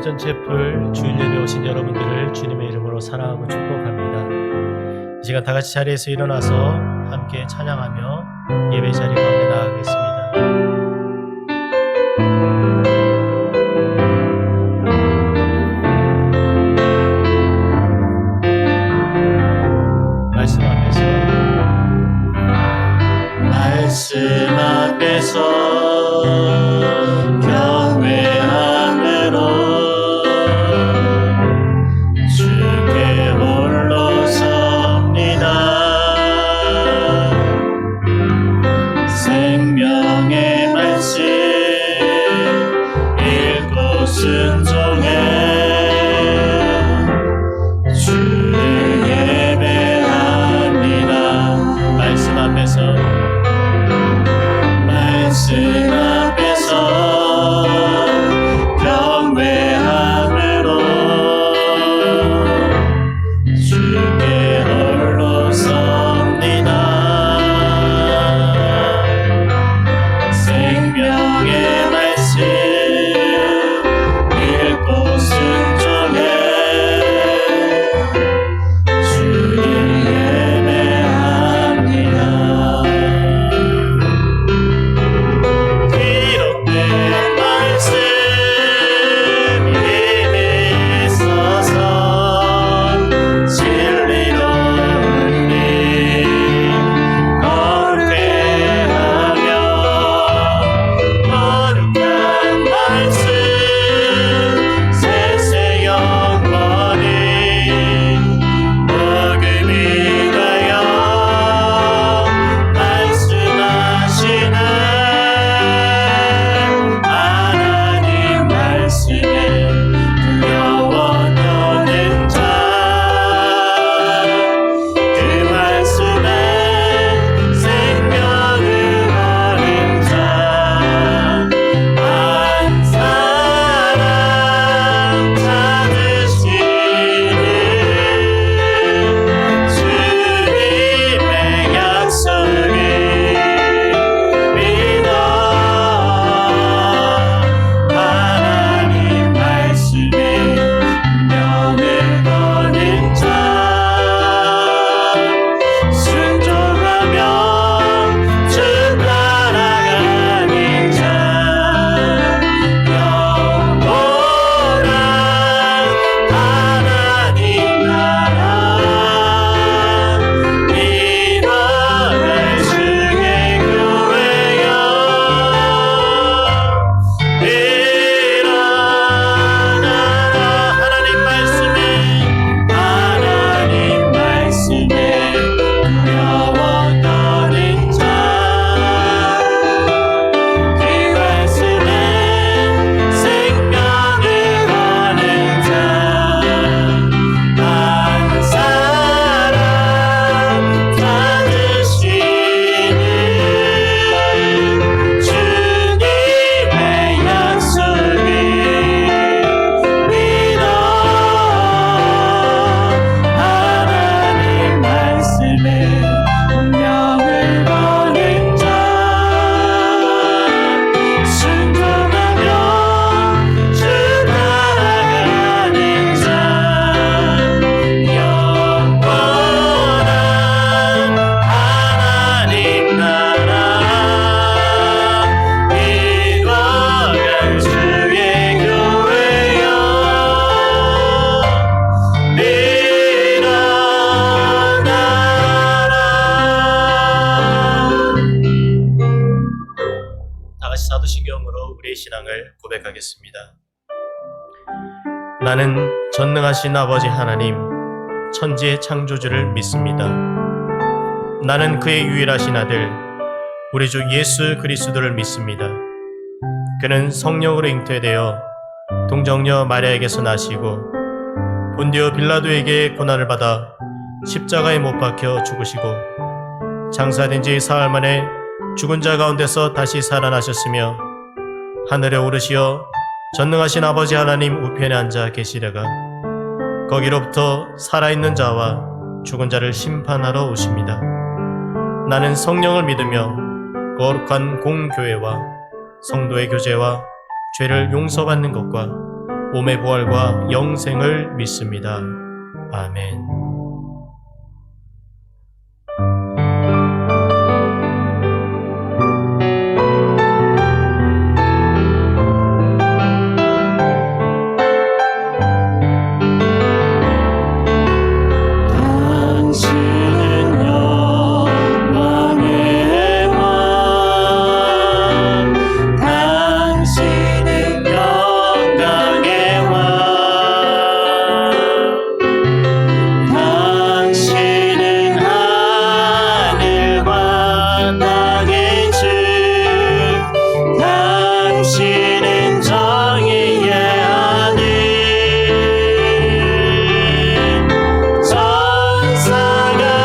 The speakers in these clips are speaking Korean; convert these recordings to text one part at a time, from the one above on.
예전 채플 주일 예배 오신 여러분들을 주님의 이름으로 사랑하고 축복합니다. 이 시간 다 같이 자리에서 일어나서 함께 찬양하며 예배 자리 가운데 나아가겠습니다. 말씀 앞에서 경외함으로 주께 홀로 섭니다. 생명의 말씀 읽고 순종해 주를 예배합니다. 말씀 앞에서 경외함으로 주께 홀로 섭니다. 생명의 말씀 읽고 순종해 주를 예배합니다. 사도신경으로 우리의 신앙을 고백하겠습니다. 나는 전능하신 아버지 하나님, 천지의 창조주를 믿습니다. 나는 그의 유일하신 아들, 우리 주 예수 그리스도를 믿습니다. 그는 성령으로 잉태되어 동정녀 마리아에게서 나시고 본디오 빌라도에게 고난을 받아 십자가에 못 박혀 죽으시고 장사된 지 사흘 만에 죽은 자 가운데서 다시 살아나셨으며 하늘에 오르시어 전능하신 아버지 하나님 우편에 앉아 계시다가 거기로부터 살아있는 자와 죽은 자를 심판하러 오십니다. 나는 성령을 믿으며 거룩한 공교회와 성도의 교제와 죄를 용서받는 것과 몸의 부활과 영생을 믿습니다. 아멘. 천사가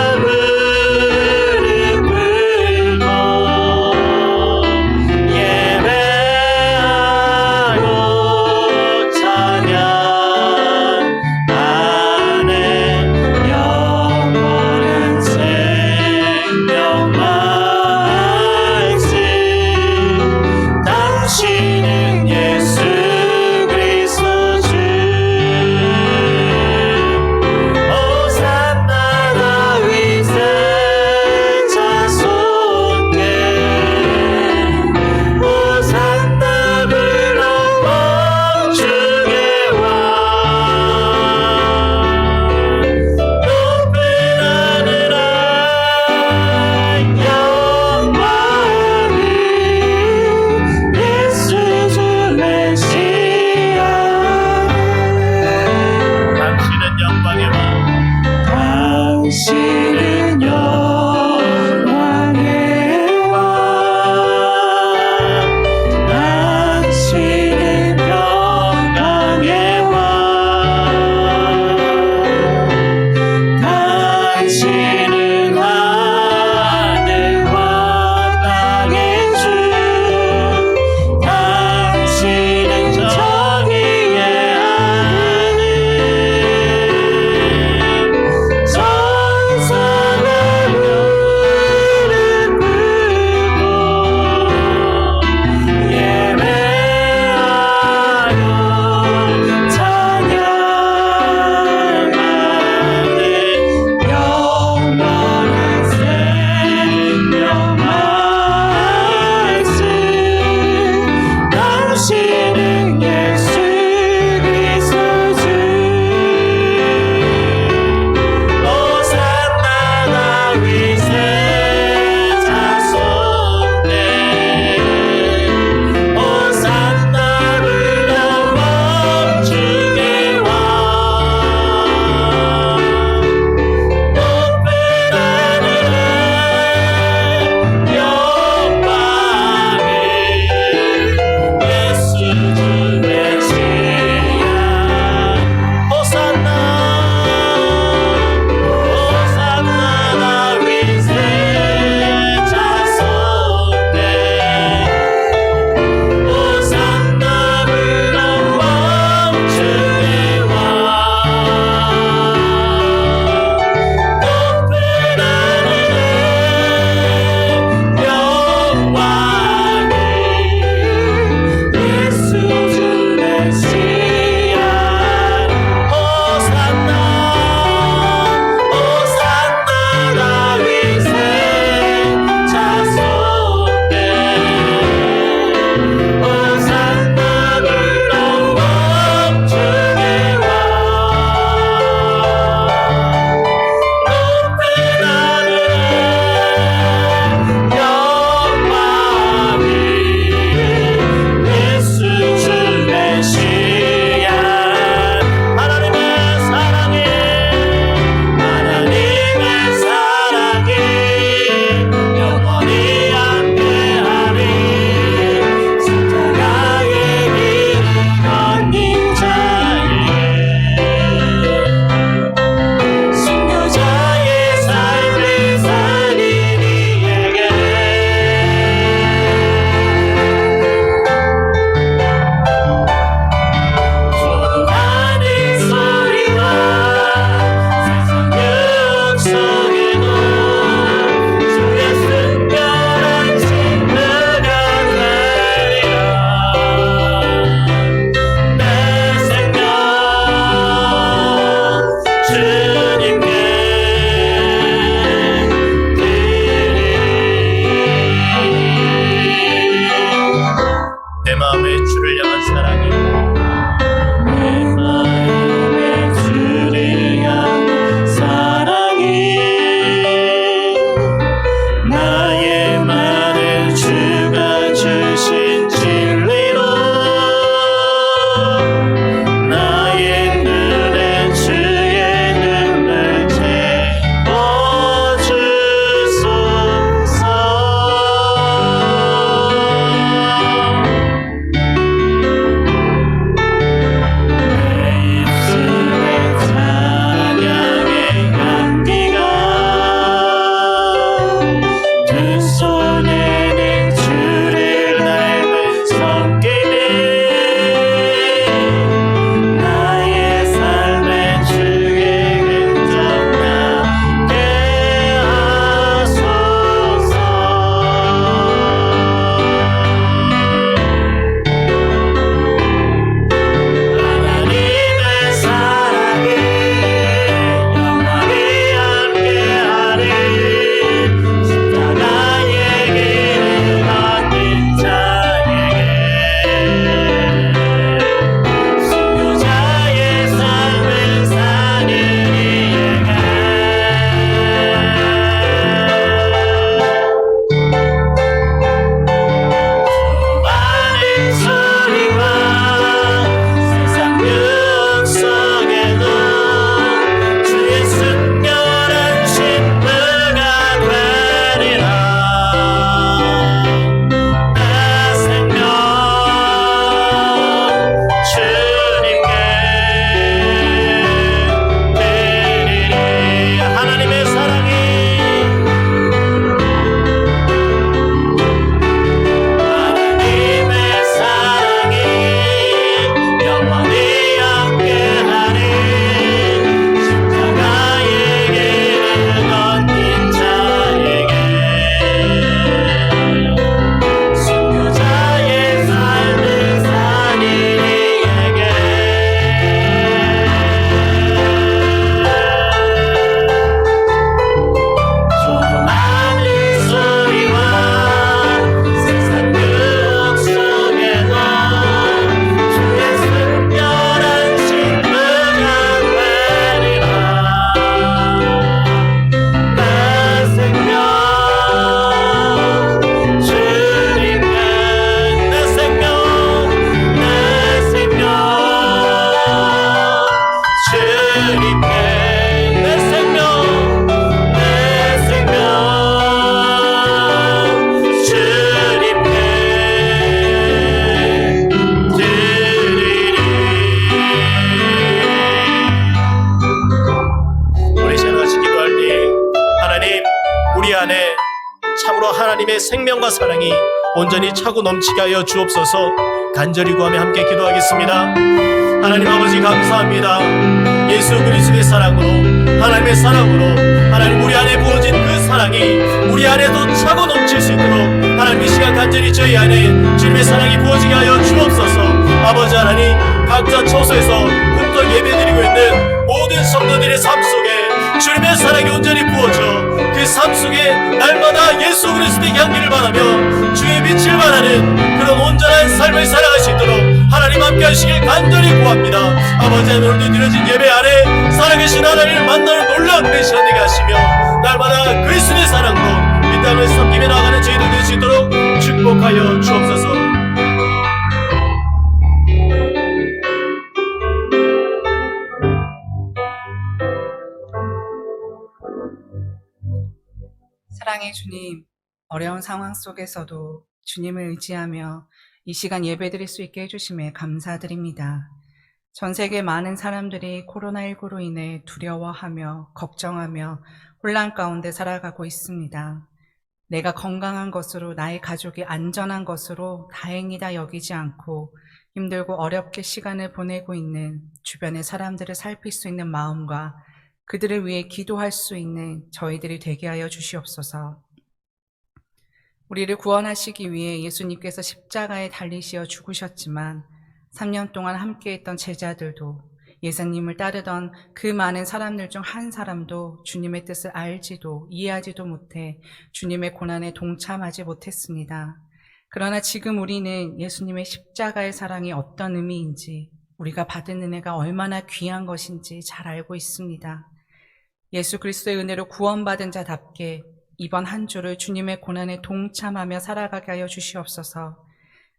하나님의 생명과 사랑이 온전히 차고 넘치게 하여 주옵소서. 간절히 구하며 함께 기도하겠습니다. 하나님 아버지 감사합니다. 예수 그리스도의 사랑으로, 하나님의 사랑으로 하나님 우리 안에 부어진 그 사랑이 우리 안에도 차고 넘칠 수 있도록 하나님 이 시간 간절히 저희 안에 주님의 사랑이 부어지게 하여 주옵소서. 아버지 하나님, 각자 처소에서 흠뻑 예배드리고 있는 모든 성도들의 삶 속에 주님의 사랑이 온전히 부어져 그 삶 속에 날마다 예수 그리스도의 향기를 바라며 주의 빛을 발하는 그런 온전한 삶을 살아갈 수 있도록 하나님 함께 하시길 간절히 구합니다. 아버지 하나님, 오늘도 드려진 예배 안에 살아계신 하나님을 만나는 놀라운 은혜 시간 되게 하시며 날마다 그리스도의 사랑으로 이 땅을 섬기며 나아가는 저희들 될 수 있도록 축복하여 주옵소서. 사랑의 주님, 어려운 상황 속에서도 주님을 의지하며 이 시간 예배드릴 수 있게 해주심에 감사드립니다. 전 세계 많은 사람들이 코로나19로 인해 두려워하며 걱정하며 혼란 가운데 살아가고 있습니다. 내가 건강한 것으로, 나의 가족이 안전한 것으로 다행이다 여기지 않고 힘들고 어렵게 시간을 보내고 있는 주변의 사람들을 살필 수 있는 마음과 그들을 위해 기도할 수 있는 저희들이 되게 하여 주시옵소서. 우리를 구원하시기 위해 예수님께서 십자가에 달리시어 죽으셨지만 3년 동안 함께했던 제자들도, 예수님을 따르던 그 많은 사람들 중 한 사람도 주님의 뜻을 알지도 이해하지도 못해 주님의 고난에 동참하지 못했습니다. 그러나 지금 우리는 예수님의 십자가의 사랑이 어떤 의미인지, 우리가 받은 은혜가 얼마나 귀한 것인지 잘 알고 있습니다. 예수 그리스도의 은혜로 구원받은 자답게 이번 한 주를 주님의 고난에 동참하며 살아가게 하여 주시옵소서.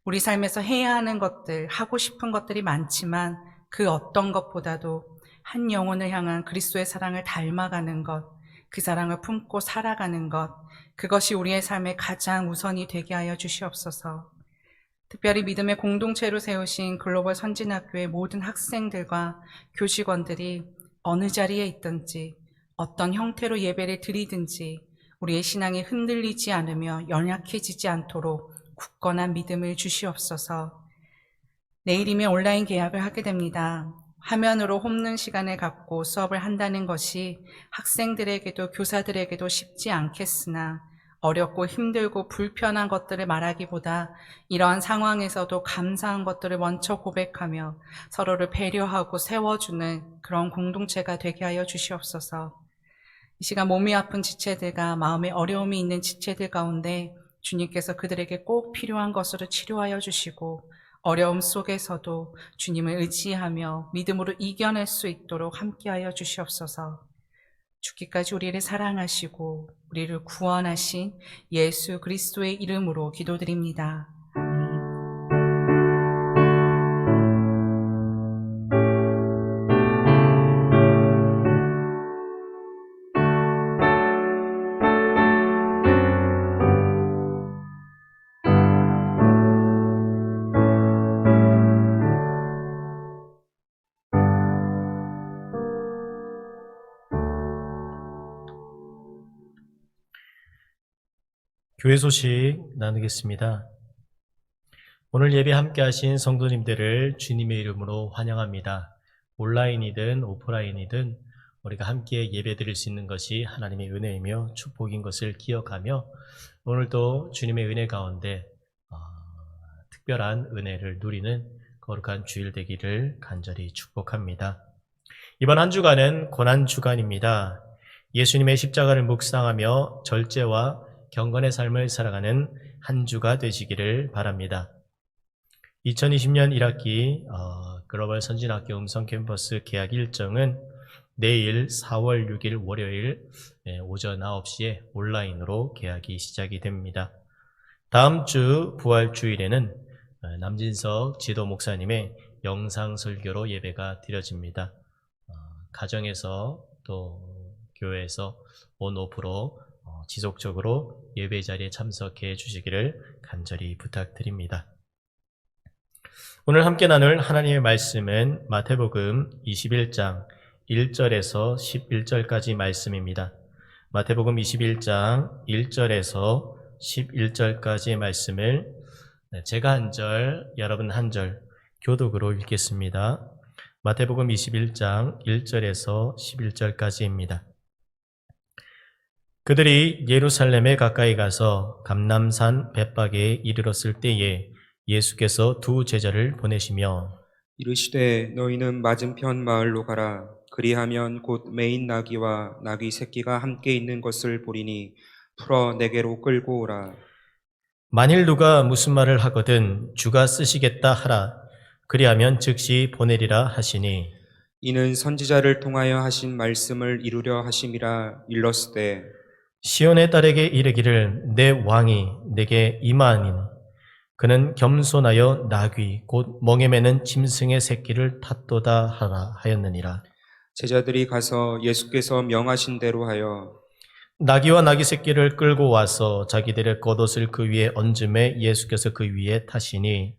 우리 삶에서 해야 하는 것들, 하고 싶은 것들이 많지만 그 어떤 것보다도 한 영혼을 향한 그리스도의 사랑을 닮아가는 것, 그 사랑을 품고 살아가는 것, 그것이 우리의 삶의 가장 우선이 되게 하여 주시옵소서. 특별히 믿음의 공동체로 세우신 글로벌 선진학교의 모든 학생들과 교직원들이 어느 자리에 있든지 어떤 형태로 예배를 드리든지 우리의 신앙이 흔들리지 않으며 연약해지지 않도록 굳건한 믿음을 주시옵소서. 내일이면 온라인 개학을 하게 됩니다. 화면으로 홈는 시간을 갖고 수업을 한다는 것이 학생들에게도 교사들에게도 쉽지 않겠으나 어렵고 힘들고 불편한 것들을 말하기보다 이러한 상황에서도 감사한 것들을 먼저 고백하며 서로를 배려하고 세워주는 그런 공동체가 되게 하여 주시옵소서. 이 시간 몸이 아픈 지체들과 마음에 어려움이 있는 지체들 가운데 주님께서 그들에게 꼭 필요한 것으로 치료하여 주시고 어려움 속에서도 주님을 의지하며 믿음으로 이겨낼 수 있도록 함께하여 주시옵소서. 죽기까지 우리를 사랑하시고 우리를 구원하신 예수 그리스도의 이름으로 기도드립니다. 교회 소식 나누겠습니다. 오늘 예배 함께 하신 성도님들을 주님의 이름으로 환영합니다. 온라인이든 오프라인이든 우리가 함께 예배 드릴 수 있는 것이 하나님의 은혜이며 축복인 것을 기억하며 오늘도 주님의 은혜 가운데 특별한 은혜를 누리는 거룩한 주일 되기를 간절히 축복합니다. 이번 한 주간은 고난주간입니다. 예수님의 십자가를 묵상하며 절제와 경건의 삶을 살아가는 한 주가 되시기를 바랍니다. 2020년 1학기 글로벌 선진학교 음성 캠퍼스 개학 일정은 내일 4월 6일 월요일 오전 9시에 온라인으로 개학이 시작이 됩니다. 다음 주 부활 주일에는 남진석 지도 목사님의 영상 설교로 예배가 드려집니다. 가정에서 또 교회에서 온오프로 지속적으로 예배 자리에 참석해 주시기를 간절히 부탁드립니다. 오늘 함께 나눌 하나님의 말씀은 마태복음 21장 1절에서 11절까지 말씀입니다. 마태복음 21장 1절에서 11절까지의 말씀을 제가 한 절, 여러분 한 절 교독으로 읽겠습니다. 마태복음 21장 1절에서 11절까지입니다. 그들이 예루살렘에 가까이 가서 감람산 벳박에 이르렀을 때에 예수께서 두 제자를 보내시며 이르시되 너희는 맞은편 마을로 가라. 그리하면 곧 매인 나귀와 나귀 새끼가 함께 있는 것을 보리니 풀어 내게로 끌고 오라. 만일 누가 무슨 말을 하거든 주가 쓰시겠다 하라. 그리하면 즉시 보내리라 하시니 이는 선지자를 통하여 하신 말씀을 이루려 하심이라. 일렀으되 시온의 딸에게 이르기를 내 왕이 내게 임하니니 그는 겸손하여 나귀 곧 멍에 매는 짐승의 새끼를 탔도다 하라 하였느니라. 제자들이 가서 예수께서 명하신 대로 하여 나귀와 나귀 새끼를 끌고 와서 자기들의 겉옷을 그 위에 얹음에 예수께서 그 위에 타시니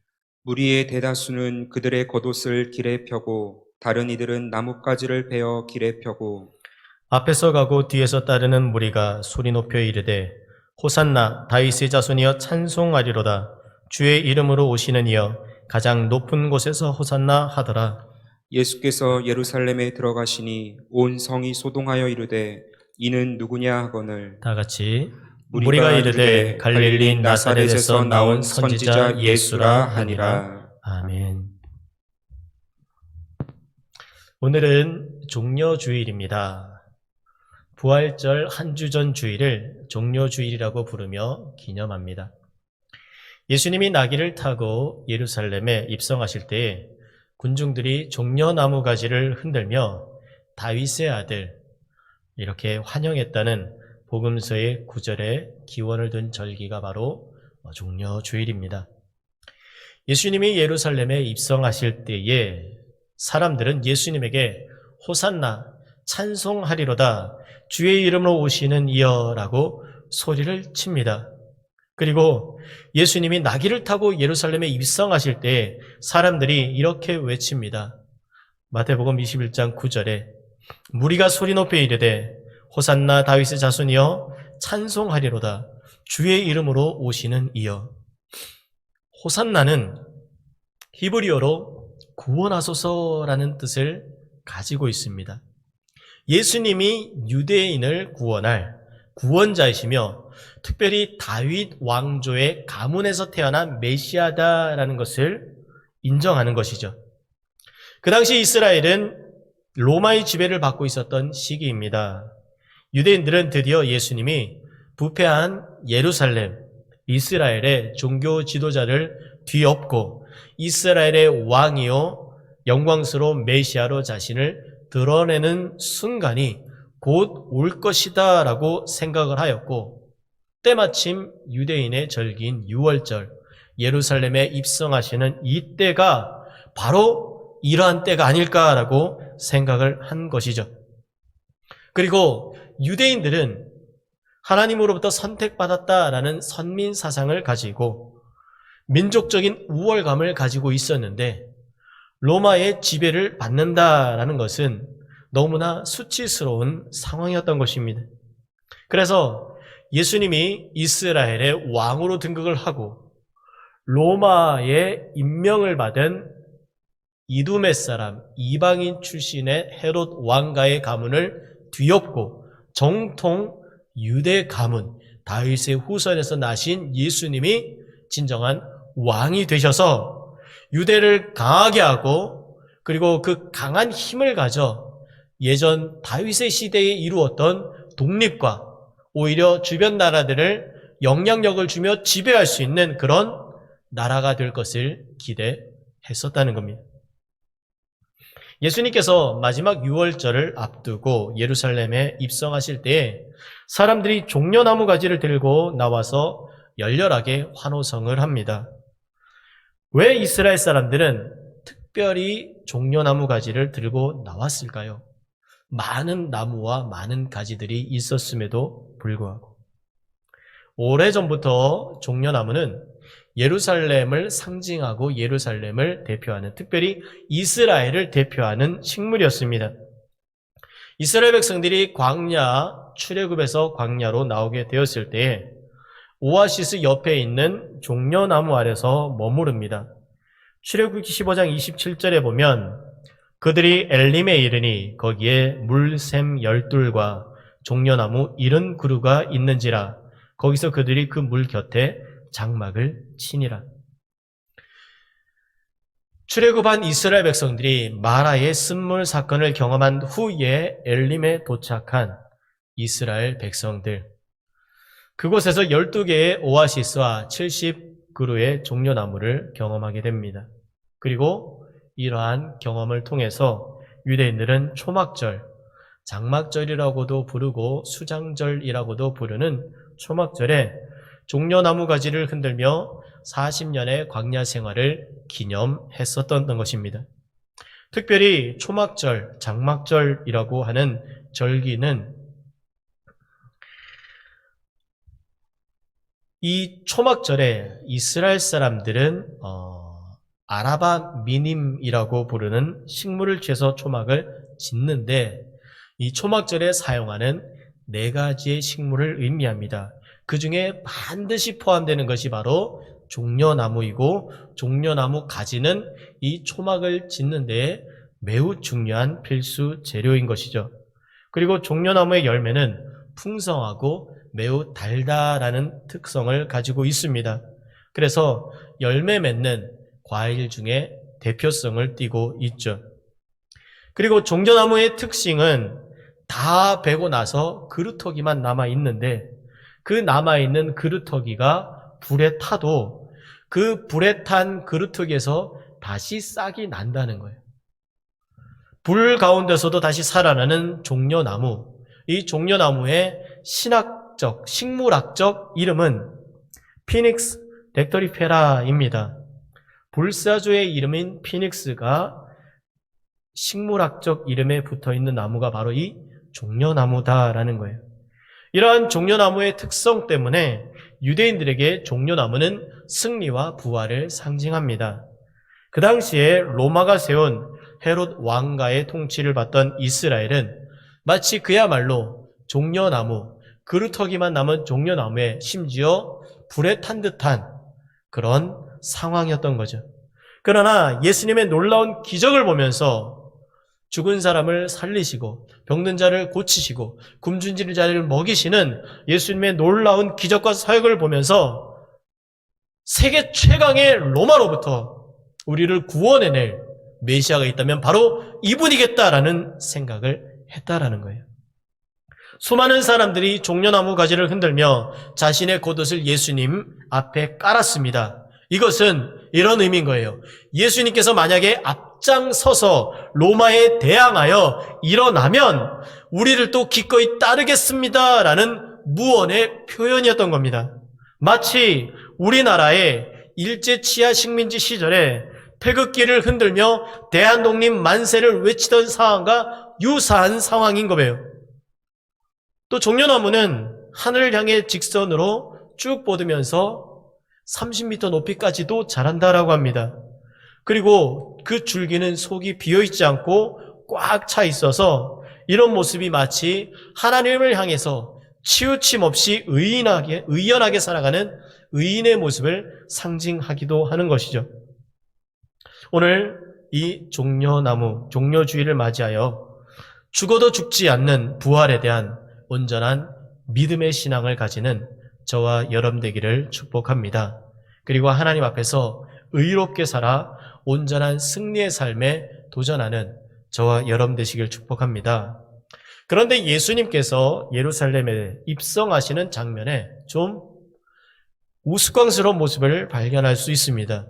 무리의 대다수는 그들의 겉옷을 길에 펴고 다른 이들은 나뭇가지를 베어 길에 펴고 앞에서 가고 뒤에서 따르는 무리가 소리 높여 이르되 호산나 다윗의 자손이여 찬송하리로다. 주의 이름으로 오시는 이여 가장 높은 곳에서 호산나 하더라. 예수께서 예루살렘에 들어가시니 온 성이 소동하여 이르되 이는 누구냐 하거늘 다 같이 무리가 이르되 갈릴리 나사렛에서 나온 선지자 예수라 하니라. 아멘. 오늘은 종려주일입니다. 부활절 한 주 전 주일을 종려주일이라고 부르며 기념합니다. 예수님이 나귀를 타고 예루살렘에 입성하실 때에 군중들이 종려나무 가지를 흔들며 다윗의 아들 이렇게 환영했다는 복음서의 9절에 기원을 둔 절기가 바로 종려주일입니다. 예수님이 예루살렘에 입성하실 때에 사람들은 예수님에게 호산나 찬송하리로다 주의 이름으로 오시는 이여라고 소리를 칩니다. 그리고 예수님이 나귀를 타고 예루살렘에 입성하실 때 사람들이 이렇게 외칩니다. 마태복음 21장 9절에 무리가 소리 높여 이르되 호산나 다윗의 자손이여 찬송하리로다 주의 이름으로 오시는 이여. 호산나는 히브리어로 구원하소서라는 뜻을 가지고 있습니다. 예수님이 유대인을 구원할 구원자이시며 특별히 다윗 왕조의 가문에서 태어난 메시아다라는 것을 인정하는 것이죠. 그 당시 이스라엘은 로마의 지배를 받고 있었던 시기입니다. 유대인들은 드디어 예수님이 부패한 예루살렘, 이스라엘의 종교 지도자를 뒤엎고 이스라엘의 왕이요 영광스러운 메시아로 자신을 드러내는 순간이 곧 올 것이다 라고 생각을 하였고 때마침 유대인의 절기인 6월절 예루살렘에 입성하시는 이 때가 바로 이러한 때가 아닐까라고 생각을 한 것이죠. 그리고 유대인들은 하나님으로부터 선택받았다라는 선민 사상을 가지고 민족적인 우월감을 가지고 있었는데 로마의 지배를 받는다라는 것은 너무나 수치스러운 상황이었던 것입니다. 그래서 예수님이 이스라엘의 왕으로 등극을 하고 로마의 임명을 받은 이두메 사람, 이방인 출신의 헤롯 왕가의 가문을 뒤엎고 정통 유대 가문, 다윗의 후손에서 나신 예수님이 진정한 왕이 되셔서 유대를 강하게 하고 그리고 그 강한 힘을 가져 예전 다윗의 시대에 이루었던 독립과 오히려 주변 나라들을 영향력을 주며 지배할 수 있는 그런 나라가 될 것을 기대했었다는 겁니다. 예수님께서 마지막 6월절을 앞두고 예루살렘에 입성하실 때에 사람들이 종려나무 가지를 들고 나와서 열렬하게 환호성을 합니다. 왜 이스라엘 사람들은 특별히 종려나무 가지를 들고 나왔을까요? 많은 나무와 많은 가지들이 있었음에도 불구하고 오래전부터 종려나무는 예루살렘을 상징하고 예루살렘을 대표하는 특별히 이스라엘을 대표하는 식물이었습니다. 이스라엘 백성들이 광야 출애굽에서 광야로 나오게 되었을 때 오아시스 옆에 있는 종려나무 아래서 머무릅니다. 출애굽기 15장 27절에 보면 그들이 엘림에 이르니 거기에 물샘 12과 종려나무 70그루가 있는지라 거기서 그들이 그 물 곁에 장막을 치니라. 출애굽한 이스라엘 백성들이 마라의 쓴물 사건을 경험한 후에 엘림에 도착한 이스라엘 백성들. 그곳에서 12개의 오아시스와 70그루의 종려나무를 경험하게 됩니다. 그리고 이러한 경험을 통해서 유대인들은 초막절, 장막절이라고도 부르고 수장절이라고도 부르는 초막절에 종려나무 가지를 흔들며 40년의 광야 생활을 기념했었던 것입니다. 특별히 초막절, 장막절이라고 하는 절기는 이 초막절에 이스라엘 사람들은 아라바 미님이라고 부르는 식물을 취해서 초막을 짓는데 이 초막절에 사용하는 4가지의 식물을 의미합니다. 그 중에 반드시 포함되는 것이 바로 종려나무이고 종려나무 가지는 이 초막을 짓는 데 매우 중요한 필수 재료인 것이죠. 그리고 종려나무의 열매는 풍성하고 매우 달달하는 특성을 가지고 있습니다. 그래서 열매 맺는 과일 중에 대표성을 띠고 있죠. 그리고 종려나무의 특징은 다 베고 나서 그루터기만 남아 있는데 그 남아있는 그루터기가 불에 타도 그 불에 탄 그루터기에서 다시 싹이 난다는 거예요. 불 가운데서도 다시 살아나는 종려나무. 이 종려나무의 신학적, 식물학적 이름은 피닉스 덱터리페라입니다. 불사조의 이름인 피닉스가 식물학적 이름에 붙어있는 나무가 바로 이 종려나무다라는 거예요. 이러한 종려나무의 특성 때문에 유대인들에게 종려나무는 승리와 부활을 상징합니다. 그 당시에 로마가 세운 헤롯 왕가의 통치를 받던 이스라엘은 마치 그야말로 종려나무, 그루터기만 남은 종려나무에 심지어 불에 탄 듯한 그런 상황이었던 거죠. 그러나 예수님의 놀라운 기적을 보면서 죽은 사람을 살리시고 병든 자를 고치시고 굶주린 자를 먹이시는 예수님의 놀라운 기적과 사역을 보면서 세계 최강의 로마로부터 우리를 구원해낼 메시아가 있다면 바로 이분이겠다라는 생각을 했다라는 거예요. 수많은 사람들이 종려나무 가지를 흔들며 자신의 겉옷을 예수님 앞에 깔았습니다. 이것은 이런 의미인 거예요. 예수님께서 만약에 앞장서서 로마에 대항하여 일어나면 우리를 또 기꺼이 따르겠습니다라는 무언의 표현이었던 겁니다. 마치 우리나라의 일제 치하 식민지 시절에 태극기를 흔들며 대한독립 만세를 외치던 상황과 유사한 상황인 거예요. 또 종려나무는 하늘을 향해 직선으로 쭉 뻗으면서 30m 높이까지도 자란다라고 합니다. 그리고 그 줄기는 속이 비어있지 않고 꽉 차 있어서 이런 모습이 마치 하나님을 향해서 치우침 없이 의연하게 살아가는 의인의 모습을 상징하기도 하는 것이죠. 오늘 이 종려나무, 종려주의를 맞이하여 죽어도 죽지 않는 부활에 대한 온전한 믿음의 신앙을 가지는 저와 여러분 되기를 축복합니다. 그리고 하나님 앞에서 의롭게 살아 온전한 승리의 삶에 도전하는 저와 여러분 되시길 축복합니다. 그런데 예수님께서 예루살렘에 입성하시는 장면에 좀 우스꽝스러운 모습을 발견할 수 있습니다.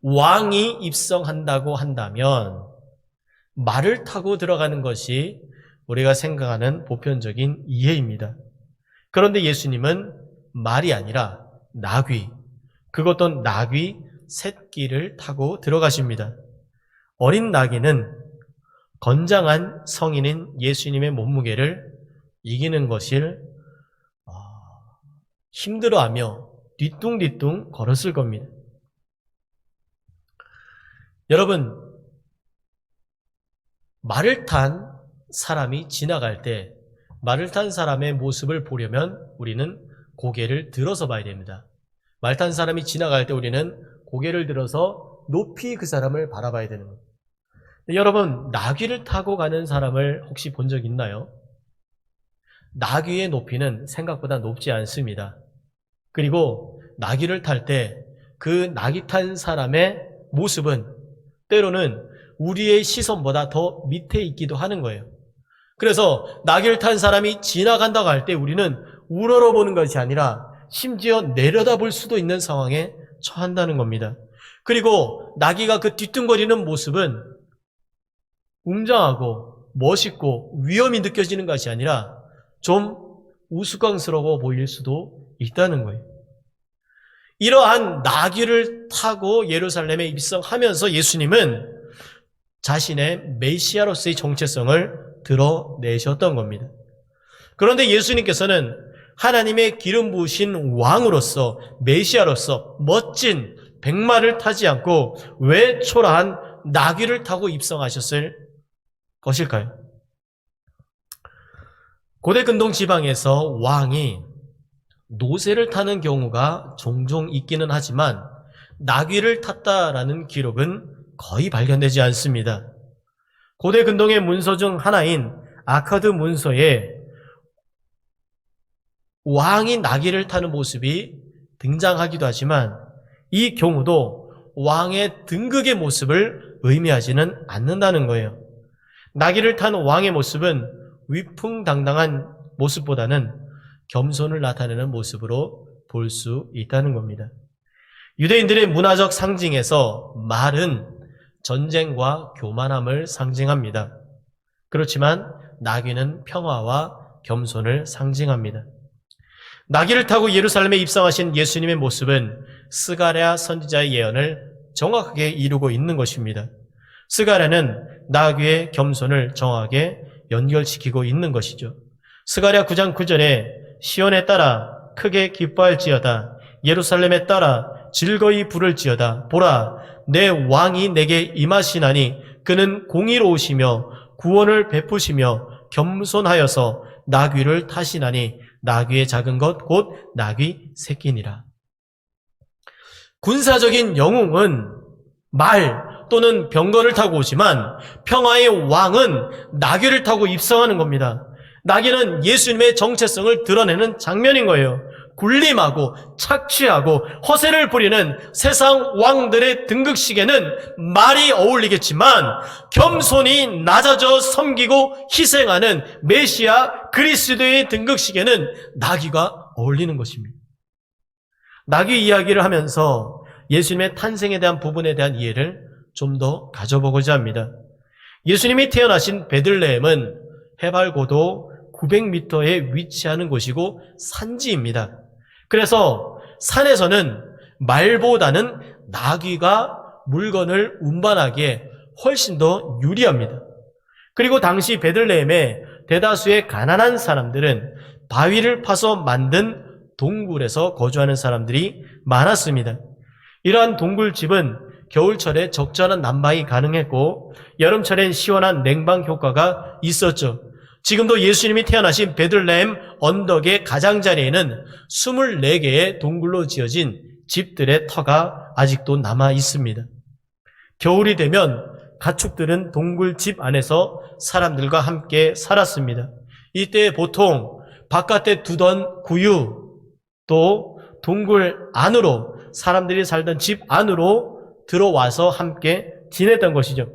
왕이 입성한다고 한다면 말을 타고 들어가는 것이 우리가 생각하는 보편적인 이해입니다. 그런데 예수님은 말이 아니라 나귀, 그것도 나귀 새끼를 타고 들어가십니다. 어린 나귀는 건장한 성인인 예수님의 몸무게를 이기는 것을 힘들어하며 뒤뚱뒤뚱 걸었을 겁니다. 여러분, 말을 탄 사람이 지나갈 때 말을 탄 사람의 모습을 보려면 우리는 고개를 들어서 봐야 됩니다. 말 탄 사람이 지나갈 때 우리는 고개를 들어서 높이 그 사람을 바라봐야 되는 겁니다. 여러분, 나귀를 타고 가는 사람을 혹시 본 적 있나요? 나귀의 높이는 생각보다 높지 않습니다. 그리고 나귀를 탈 때 그 나귀 탄 사람의 모습은 때로는 우리의 시선보다 더 밑에 있기도 하는 거예요. 그래서 나귀를 탄 사람이 지나간다고 할 때 우리는 우러러보는 것이 아니라 심지어 내려다볼 수도 있는 상황에 처한다는 겁니다. 그리고 나귀가 그 뒤뚱거리는 모습은 웅장하고 멋있고 위험이 느껴지는 것이 아니라 좀 우스꽝스러워 보일 수도 있다는 거예요. 이러한 나귀를 타고 예루살렘에 입성하면서 예수님은 자신의 메시아로서의 정체성을 드러내셨던 겁니다. 그런데 예수님께서는 하나님의 기름 부으신 왕으로서 메시아로서 멋진 백마를 타지 않고 왜 초라한 나귀를 타고 입성하셨을 것일까요? 고대 근동 지방에서 왕이 노새를 타는 경우가 종종 있기는 하지만 나귀를 탔다라는 기록은 거의 발견되지 않습니다. 고대 근동의 문서 중 하나인 아카드 문서에 왕이 나귀를 타는 모습이 등장하기도 하지만 이 경우도 왕의 등극의 모습을 의미하지는 않는다는 거예요. 나귀를 타는 왕의 모습은 위풍당당한 모습보다는 겸손을 나타내는 모습으로 볼 수 있다는 겁니다. 유대인들의 문화적 상징에서 말은 전쟁과 교만함을 상징합니다. 그렇지만 나귀는 평화와 겸손을 상징합니다. 나귀를 타고 예루살렘에 입성하신 예수님의 모습은 스가랴 선지자의 예언을 정확하게 이루고 있는 것입니다. 스가랴는 나귀의 겸손을 정확하게 연결시키고 있는 것이죠. 스가랴 9장 9절에 시온에 따라 크게 기뻐할지어다. 예루살렘에 따라 즐거이 부를지어다. 보라, 내 왕이 내게 임하시나니 그는 공의로우시며 구원을 베푸시며 겸손하여서 나귀를 타시나니 나귀의 작은 것 곧 나귀 새끼니라. 군사적인 영웅은 말 또는 병거를 타고 오지만 평화의 왕은 나귀를 타고 입성하는 겁니다. 나귀는 예수님의 정체성을 드러내는 장면인 거예요. 굴림하고 착취하고 허세를 부리는 세상 왕들의 등극식에는 말이 어울리겠지만 겸손히 낮아져 섬기고 희생하는 메시아 그리스도의 등극식에는 나귀가 어울리는 것입니다. 나귀 이야기를 하면서 예수님의 탄생에 대한 부분에 대한 이해를 좀 더 가져보고자 합니다. 예수님이 태어나신 베들레헴은 해발 고도 900m에 위치하는 곳이고 산지입니다. 그래서 산에서는 말보다는 나귀가 물건을 운반하기에 훨씬 더 유리합니다. 그리고 당시 베들레헴에 대다수의 가난한 사람들은 바위를 파서 만든 동굴에서 거주하는 사람들이 많았습니다. 이러한 동굴집은 겨울철에 적절한 난방이 가능했고 여름철엔 시원한 냉방 효과가 있었죠. 지금도 예수님이 태어나신 베들레헴 언덕의 가장자리에는 24개의 동굴로 지어진 집들의 터가 아직도 남아 있습니다. 겨울이 되면 가축들은 동굴집 안에서 사람들과 함께 살았습니다. 이때 보통 바깥에 두던 구유 또 동굴 안으로 사람들이 살던 집 안으로 들어와서 함께 지냈던 것이죠.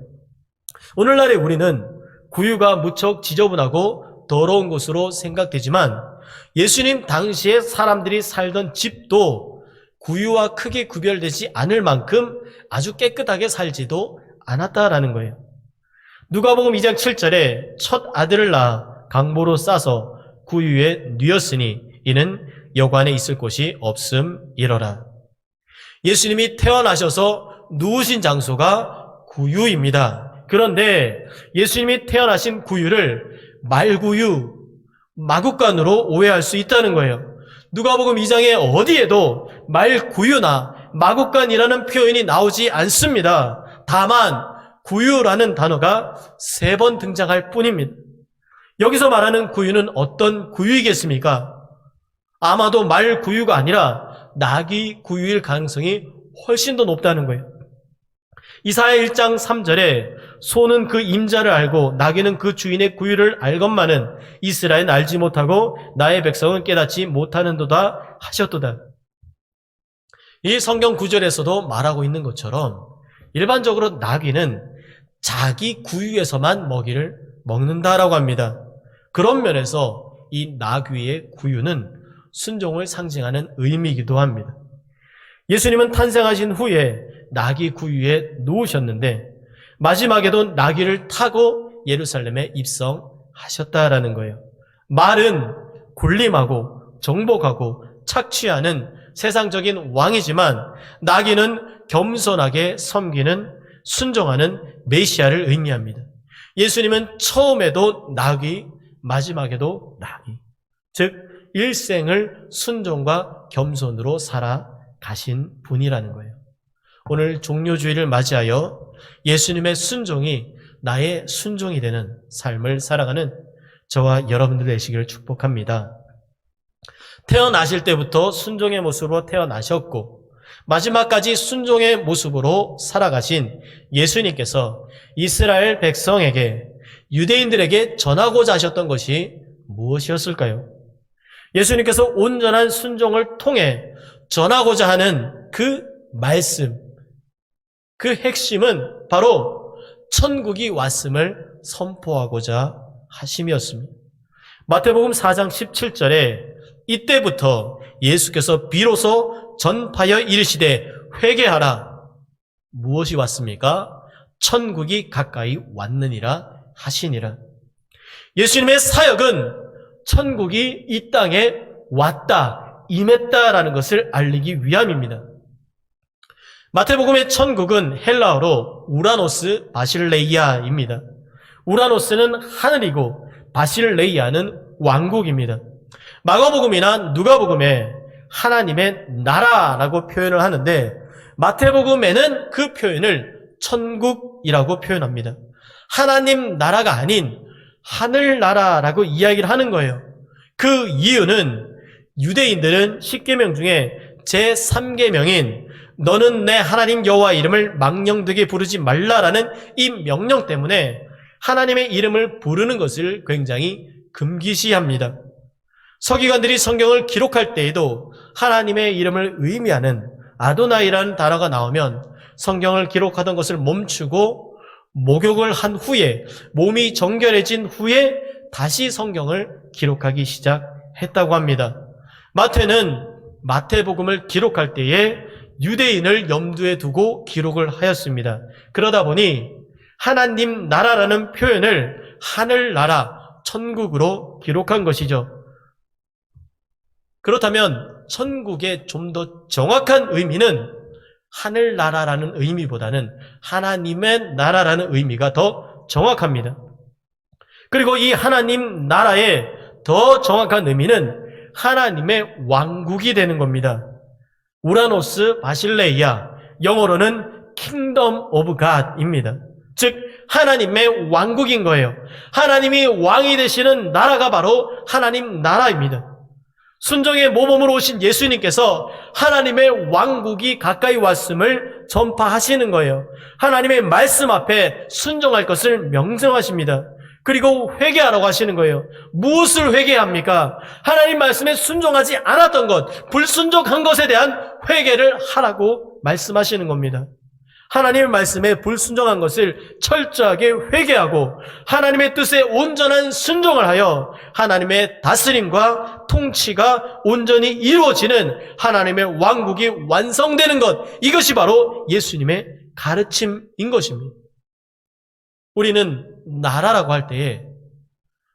오늘날의 우리는 구유가 무척 지저분하고 더러운 곳으로 생각되지만 예수님 당시에 사람들이 살던 집도 구유와 크게 구별되지 않을 만큼 아주 깨끗하게 살지도 않았다라는 거예요. 누가복음 2장 7절에 첫 아들을 낳아 강보로 싸서 구유에 뉘었으니 이는 여관에 있을 곳이 없음이러라. 예수님이 태어나셔서 누우신 장소가 구유입니다. 그런데 예수님이 태어나신 구유를 말구유, 마구간으로 오해할 수 있다는 거예요. 누가복음 2장에 어디에도 말구유나 마구간이라는 표현이 나오지 않습니다. 다만 구유라는 단어가 3번 등장할 뿐입니다. 여기서 말하는 구유는 어떤 구유이겠습니까? 아마도 말 구유가 아니라 나귀 구유일 가능성이 훨씬 더 높다는 거예요. 이사야 1장 3절에 소는 그 임자를 알고 나귀는 그 주인의 구유를 알건만은 이스라엘은 알지 못하고 나의 백성은 깨닫지 못하는도다 하셨도다. 이 성경 구절에서도 말하고 있는 것처럼 일반적으로 나귀는 자기 구유에서만 먹이를 먹는다라고 합니다. 그런 면에서 이 나귀의 구유는 순종을 상징하는 의미이기도 합니다. 예수님은 탄생하신 후에 나귀 구유에 누우셨는데 마지막에도 나귀를 타고 예루살렘에 입성하셨다라는 거예요. 말은 군림하고 정복하고 착취하는 세상적인 왕이지만 나귀는 겸손하게 섬기는 순종하는 메시아를 의미합니다. 예수님은 처음에도 나귀, 마지막에도 나귀. 즉 일생을 순종과 겸손으로 살아가신 분이라는 거예요. 오늘 종료주의를 맞이하여 예수님의 순종이 나의 순종이 되는 삶을 살아가는 저와 여러분들 되시기를 축복합니다. 태어나실 때부터 순종의 모습으로 태어나셨고 마지막까지 순종의 모습으로 살아가신 예수님께서 이스라엘 백성에게 유대인들에게 전하고자 하셨던 것이 무엇이었을까요? 예수님께서 온전한 순종을 통해 전하고자 하는 그 말씀, 그 핵심은 바로 천국이 왔음을 선포하고자 하심이었습니다. 마태복음 4장 17절에 이때부터 예수께서 비로소 전파하여 이르시되 회개하라. 무엇이 왔습니까? 천국이 가까이 왔느니라 하시니라. 예수님의 사역은 천국이 이 땅에 왔다, 임했다라는 것을 알리기 위함입니다. 마태복음의 천국은 헬라어로 우라노스 바실레이아입니다. 우라노스는 하늘이고 바실레이아는 왕국입니다. 마가복음이나 누가복음에 하나님의 나라라고 표현을 하는데 마태복음에는 그 표현을 천국이라고 표현합니다. 하나님 나라가 아닌 하늘나라라고 이야기를 하는 거예요. 그 이유는 유대인들은 10계명 중에 제3계명인 너는 내 하나님 여호와 이름을 망령되게 부르지 말라라는 이 명령 때문에 하나님의 이름을 부르는 것을 굉장히 금기시합니다. 서기관들이 성경을 기록할 때에도 하나님의 이름을 의미하는 아도나이라는 단어가 나오면 성경을 기록하던 것을 멈추고 목욕을 한 후에 몸이 정결해진 후에 다시 성경을 기록하기 시작했다고 합니다. 마태는 마태복음을 기록할 때에 유대인을 염두에 두고 기록을 하였습니다. 그러다 보니 하나님 나라라는 표현을 하늘나라, 천국으로 기록한 것이죠. 그렇다면 천국의 좀 더 정확한 의미는 하늘나라라는 의미보다는 하나님의 나라라는 의미가 더 정확합니다. 그리고 이 하나님 나라의 더 정확한 의미는 하나님의 왕국이 되는 겁니다. 우라노스 바실레이아, 영어로는 Kingdom of God입니다. 즉 하나님의 왕국인 거예요. 하나님이 왕이 되시는 나라가 바로 하나님 나라입니다. 순종의 모범으로 오신 예수님께서 하나님의 왕국이 가까이 왔음을 전파하시는 거예요. 하나님의 말씀 앞에 순종할 것을 명령하십니다. 그리고 회개하라고 하시는 거예요. 무엇을 회개합니까? 하나님 말씀에 순종하지 않았던 것, 불순종한 것에 대한 회개를 하라고 말씀하시는 겁니다. 하나님의 말씀에 불순종한 것을 철저하게 회개하고 하나님의 뜻에 온전한 순종을 하여 하나님의 다스림과 통치가 온전히 이루어지는 하나님의 왕국이 완성되는 것, 이것이 바로 예수님의 가르침인 것입니다. 우리는 나라라고 할 때에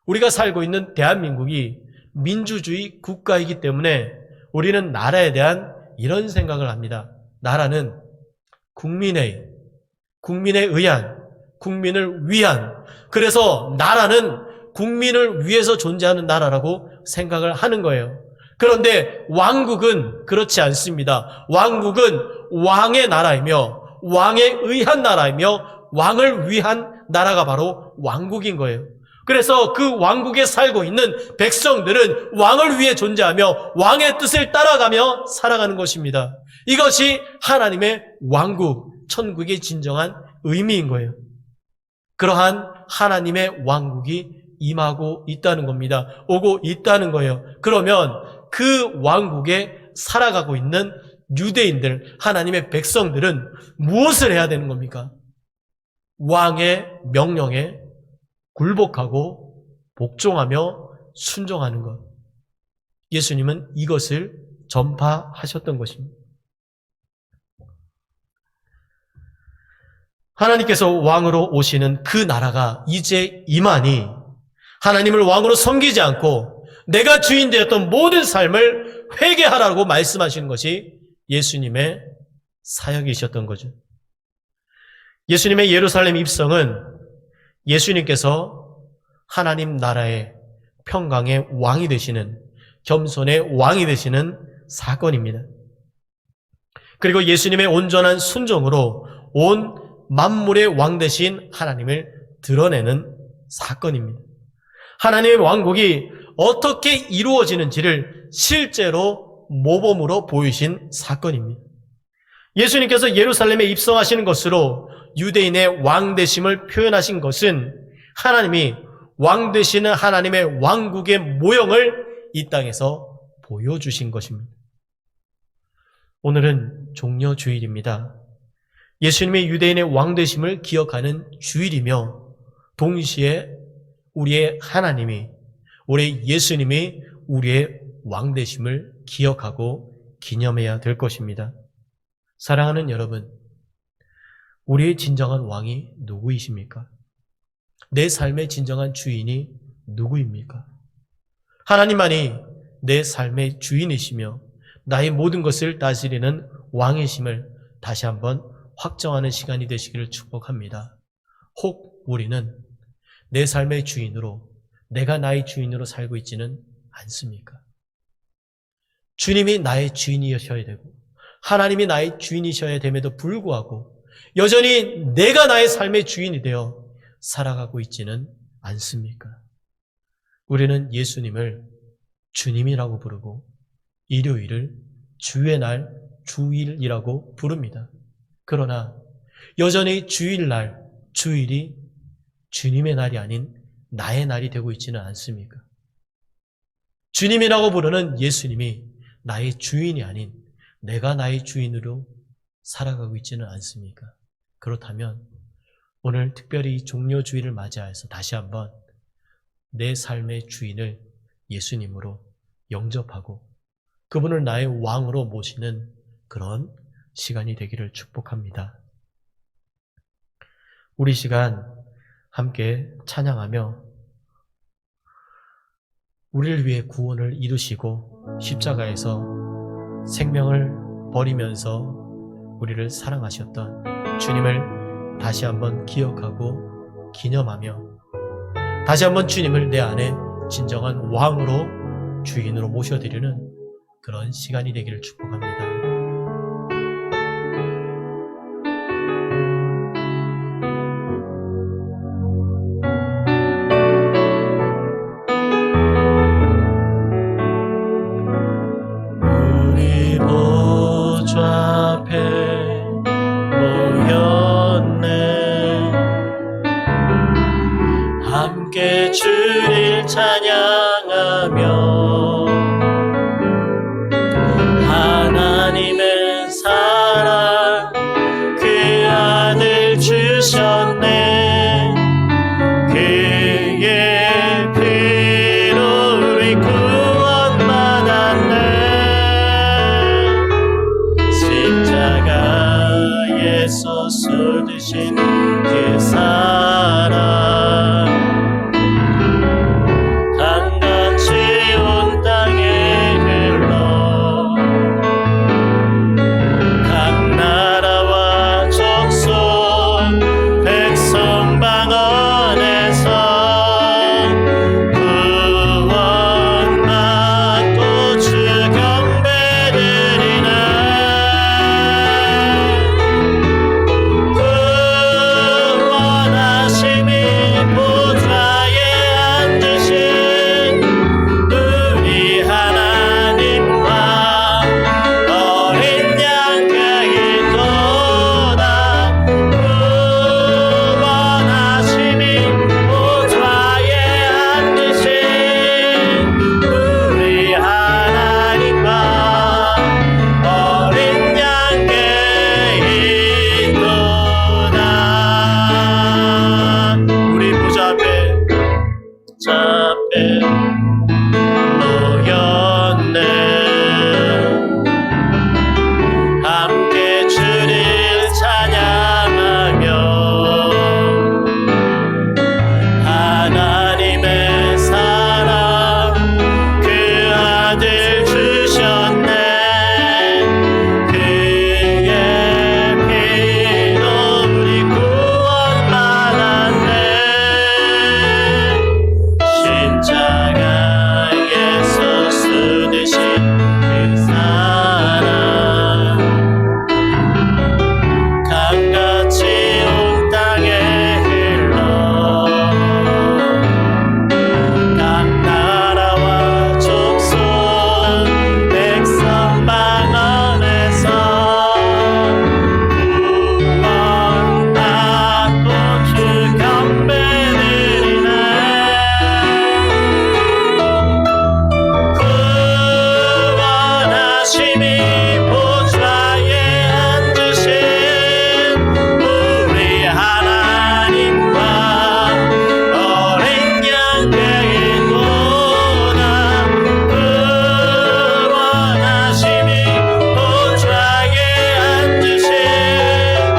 우리가 살고 있는 대한민국이 민주주의 국가이기 때문에 우리는 나라에 대한 이런 생각을 합니다. 나라는 국민에 의한, 국민을 위한, 그래서 나라는 국민을 위해서 존재하는 나라라고 생각을 하는 거예요. 그런데 왕국은 그렇지 않습니다. 왕국은 왕의 나라이며 왕에 의한 나라이며 왕을 위한 나라가 바로 왕국인 거예요. 그래서 그 왕국에 살고 있는 백성들은 왕을 위해 존재하며 왕의 뜻을 따라가며 살아가는 것입니다. 이것이 하나님의 왕국, 천국의 진정한 의미인 거예요. 그러한 하나님의 왕국이 임하고 있다는 겁니다. 오고 있다는 거예요. 그러면 그 왕국에 살아가고 있는 유대인들, 하나님의 백성들은 무엇을 해야 되는 겁니까? 왕의 명령에 굴복하고 복종하며 순종하는 것. 예수님은 이것을 전파하셨던 것입니다. 하나님께서 왕으로 오시는 그 나라가 이제 임하니 하나님을 왕으로 섬기지 않고 내가 주인 되었던 모든 삶을 회개하라고 말씀하시는 것이 예수님의 사역이셨던 거죠. 예수님의 예루살렘 입성은 예수님께서 하나님 나라의 평강의 왕이 되시는, 겸손의 왕이 되시는 사건입니다. 그리고 예수님의 온전한 순종으로 온 만물의 왕 되신 하나님을 드러내는 사건입니다. 하나님의 왕국이 어떻게 이루어지는지를 실제로 모범으로 보이신 사건입니다. 예수님께서 예루살렘에 입성하시는 것으로 유대인의 왕 되심을 표현하신 것은 하나님이 왕 되시는 하나님의 왕국의 모형을 이 땅에서 보여주신 것입니다. 오늘은 종려 주일입니다. 예수님의 유대인의 왕 되심을 기억하는 주일이며 동시에 우리의 하나님이, 우리 예수님이 우리의 왕 되심을 기억하고 기념해야 될 것입니다. 사랑하는 여러분, 우리의 진정한 왕이 누구이십니까? 내 삶의 진정한 주인이 누구입니까? 하나님만이 내 삶의 주인이시며 나의 모든 것을 다스리는 왕이심을 다시 한번 확정하는 시간이 되시기를 축복합니다. 혹 우리는 내 삶의 주인으로, 내가 나의 주인으로 살고 있지는 않습니까? 주님이 나의 주인이셔야 되고 하나님이 나의 주인이셔야 됨에도 불구하고 여전히 내가 나의 삶의 주인이 되어 살아가고 있지는 않습니까? 우리는 예수님을 주님이라고 부르고 일요일을 주의 날, 주일이라고 부릅니다. 그러나 여전히 주일날, 주일이 주님의 날이 아닌 나의 날이 되고 있지는 않습니까? 주님이라고 부르는 예수님이 나의 주인이 아닌 내가 나의 주인으로 살아가고 있지는 않습니까? 그렇다면 오늘 특별히 종려주일을 맞이해서 다시 한번 내 삶의 주인을 예수님으로 영접하고 그분을 나의 왕으로 모시는 그런 시간이 되기를 축복합니다. 우리 시간 함께 찬양하며 우리를 위해 구원을 이루시고 십자가에서 생명을 버리면서 우리를 사랑하셨던 주님을 다시 한번 기억하고 기념하며 다시 한번 주님을 내 안에 진정한 왕으로 주인으로 모셔드리는 그런 시간이 되기를 축복합니다. 함께 주를 찬양하며 하나님의 사랑 그 아들 주셨네. 그의 피로 우리 구원받았네. 십자가에서 쏟으신 그 사랑 복잡해 놓였네. 함께 주를 찬양하며 하나님의 사랑 그 아들 주셨네. 그의 피로 우리 구원받았네. 십자가에서 쏟으신 그 사랑 강같이 온 땅에 흘러 각 나라와 족속 백성 방언에서 구원받고 주 경배드리네. 구원하심이 보좌에 앉으신 우리 하나님과 어린 양떼이도다. 구원하심이 보좌에 앉으신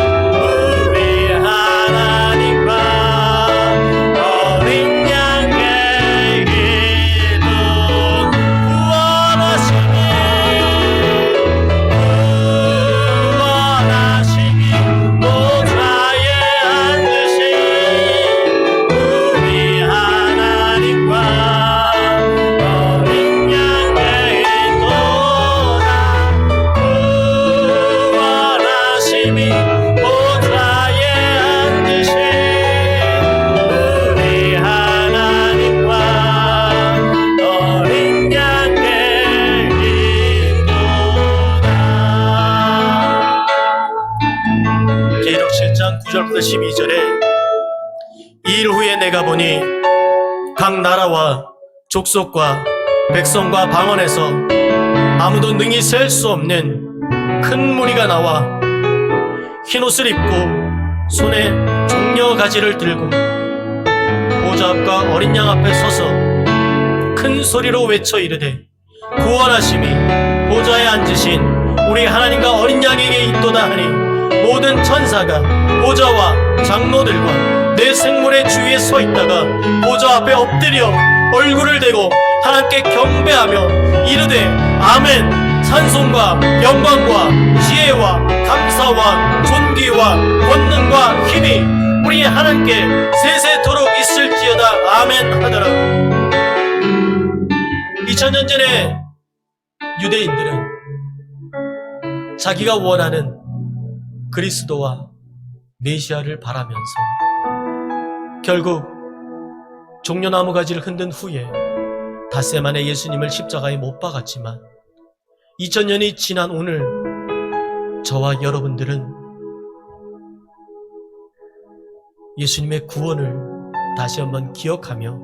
우리 하나님과 어린 양떼이도 구원하심이 보좌에 앉으신 우리 하나님과 어린 양떼이도다. 구원하심이 보좌에 앉으신 우리 하나님과 어린 양떼이도다. 계시록 7장 9절부터 12절에 이 일 후에 내가 보니 각 나라와 족속과 백성과 방언에서 아무도 능히 셀 수 없는 큰 무리가 나와 흰옷을 입고 손에 종려 가지를 들고 보좌 앞과 어린 양 앞에 서서 큰 소리로 외쳐 이르되 구원하심이 보좌에 앉으신 우리 하나님과 어린 양에게 있도다 하니 모든 천사가 보좌와 장로들과 내 생물의 주위에 서 있다가 보좌 앞에 엎드려 얼굴을 대고 하나님께 경배하며 이르되 아멘. 찬송과 영광과 지혜와 감사와 존귀와 권능과 힘이 우리 하나님께 세세토록 있을지어다. 아멘 하더라. 2000년 전에 유대인들은 자기가 원하는 그리스도와 메시아를 바라면서 결국 종려나무 가지를 흔든 후에 닷새 만에 예수님을 십자가에 못 박았지만 2000년이 지난 오늘 저와 여러분들은 예수님의 구원을 다시 한번 기억하며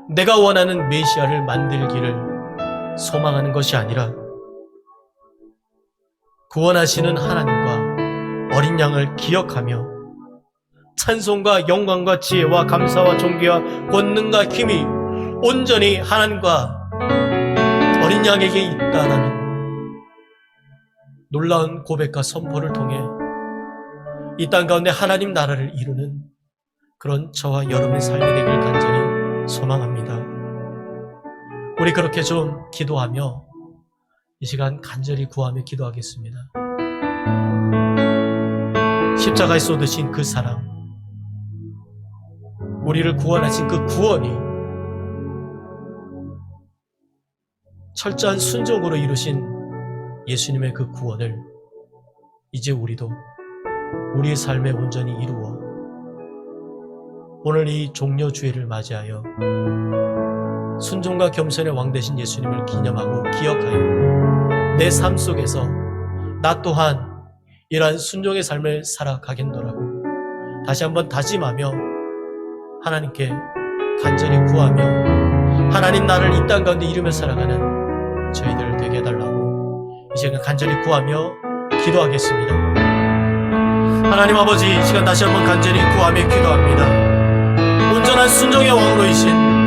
내가 원하는 메시아를 만들기를 소망하는 것이 아니라 구원하시는 하나님과 어린 양을 기억하며 찬송과 영광과 지혜와 감사와 존귀와 권능과 힘이 온전히 하나님과 어린 양에게 있다라는 놀라운 고백과 선포를 통해 이 땅 가운데 하나님 나라를 이루는 그런 저와 여러분의 삶이 되길 간절히 소망합니다. 우리 그렇게 좀 기도하며 이 시간 간절히 구하며 기도하겠습니다. 십자가에 쏟으신 그 사랑, 우리를 구원하신 그 구원이 철저한 순종으로 이루신 예수님의 그 구원을 이제 우리도 우리의 삶에 온전히 이루어 오늘 이 종려주일을 맞이하여 순종과 겸손의 왕 되신 예수님을 기념하고 기억하여 내 삶 속에서 나 또한 이러한 순종의 삶을 살아가겠노라고 다시 한번 다짐하며 하나님께 간절히 구하며 하나님 나를 이 땅 가운데 이루며 살아가는 저희들 되게 해달라고 이 시간 간절히 구하며 기도하겠습니다. 하나님 아버지, 이 시간 다시 한번 간절히 구하며 기도합니다. 온전한 순종의 왕으로이신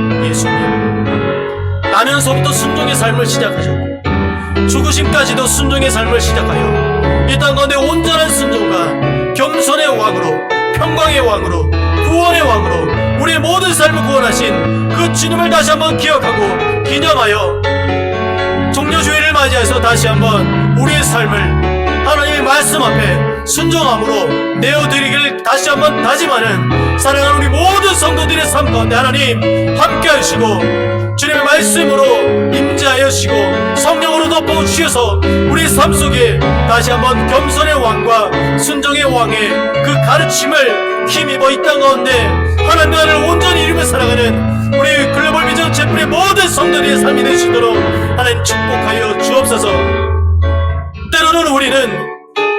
태어나면서부터 순종의 삶을 시작하셨고 죽으심까지도 순종의 삶을 시작하여 이 땅 가운데 온전한 순종과 겸손의 왕으로, 평강의 왕으로, 구원의 왕으로 우리의 모든 삶을 구원하신 그 주님을 다시 한번 기억하고 기념하여 종려주의를 맞이해서 다시 한번 우리의 삶을 하나님의 말씀 앞에 순종함으로 내어드리기를 다시 한번 다짐하는 사랑하는 우리 모든 성도들의 삶 가운데 하나님 함께 하시고 주님의 말씀으로 임재하여 주시고 성령으로 덮어주셔서 우리 삶 속에 다시 한번 겸손의 왕과 순종의 왕의 그 가르침을 힘입어 이 땅 가운데 하나님 나라를 온전히 이루며 살아가는 우리 글로벌 비전 제풀의 모든 성도들의 삶이 되시도록 하나님 축복하여 주옵소서. 때로는 우리는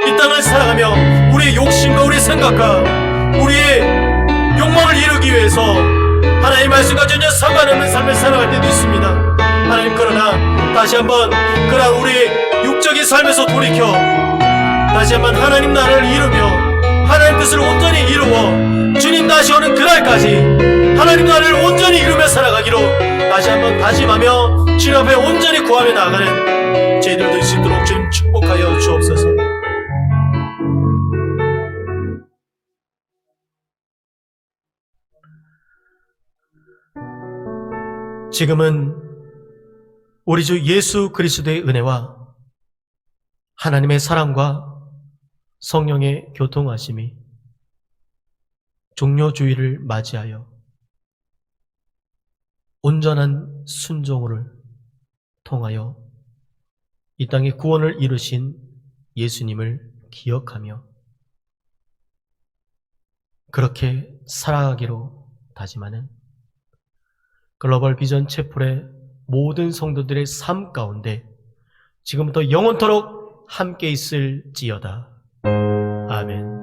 이 땅을 살아가며 우리의 욕심과 우리의 생각과 우리의 욕망을 이루기 위해서 하나님 말씀과 전혀 상관없는 삶을 살아갈 때도 있습니다. 하나님 그러나 다시 한번 그러한 우리 육적인 삶에서 돌이켜 다시 한번 하나님 나라를 이루며 하나님 뜻을 온전히 이루어 주님 다시 오는 그날까지 하나님 나라를 온전히 이루며 살아가기로 다시 한번 다짐하며 주님 앞에 온전히 구하며 나아가는 저희들도 수 있도록 주님 축복하여 주옵소서. 지금은 우리 주 예수 그리스도의 은혜와 하나님의 사랑과 성령의 교통하심이 종료주의를 맞이하여 온전한 순종을 통하여 이 땅에 구원을 이루신 예수님을 기억하며 그렇게 살아가기로 다짐하는 글로벌 비전 채플의 모든 성도들의 삶 가운데 지금부터 영원토록 함께 있을지어다. 아멘.